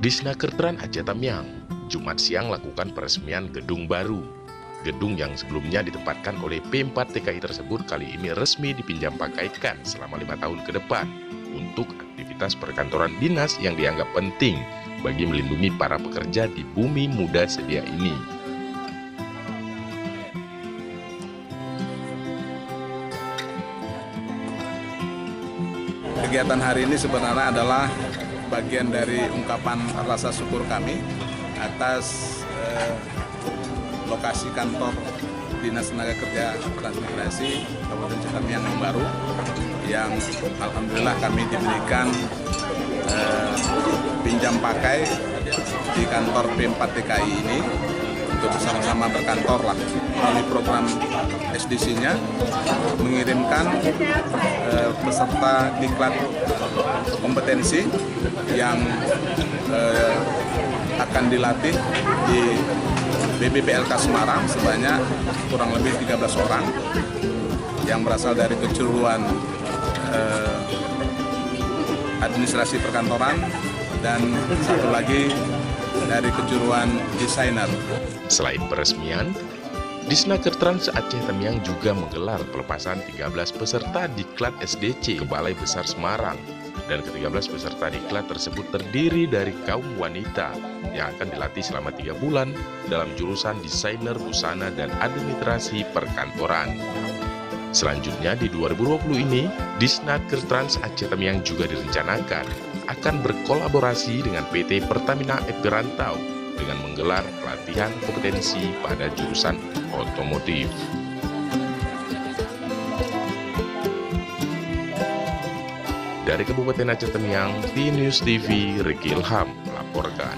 Disnakertran Aceh Tamiang, Jumat siang lakukan peresmian gedung baru. Gedung yang sebelumnya ditempatkan oleh P4 TKI tersebut kali ini resmi dipinjam pakaikan selama 5 tahun ke depan untuk aktivitas perkantoran dinas yang dianggap penting bagi melindungi para pekerja di bumi muda sedia ini. Kegiatan hari ini sebenarnya adalah bagian dari ungkapan rasa syukur kami atas lokasi kantor Dinas Tenaga Kerja Transmigrasi Kabupaten Aceh Tamiang yang baru, yang alhamdulillah kami diberikan pinjam pakai di kantor P4 TKI ini untuk bersama-sama berkantor lah melalui program SDC-nya, mengirimkan peserta diklat kompetensi yang akan dilatih di BBPLK Semarang sebanyak kurang lebih 13 orang yang berasal dari keseluruhan administrasi perkantoran dan satu lagi dari kejuruan desainer. Selain peresmian, Disnakertran Aceh Tamiang juga menggelar pelepasan 13 peserta diklat SDC ke Balai Besar Semarang. Dan ke-13 peserta diklat tersebut terdiri dari kaum wanita yang akan dilatih selama 3 bulan dalam jurusan desainer busana dan administrasi perkantoran. Selanjutnya di 2020 ini, Disnakertran Aceh Tamiang juga direncanakan akan berkolaborasi dengan PT Pertamina FP Rantau dengan menggelar pelatihan kompetensi pada jurusan otomotif. Dari Kabupaten Aceh Tamiang, T-News TV, Ricky Ilham melaporkan.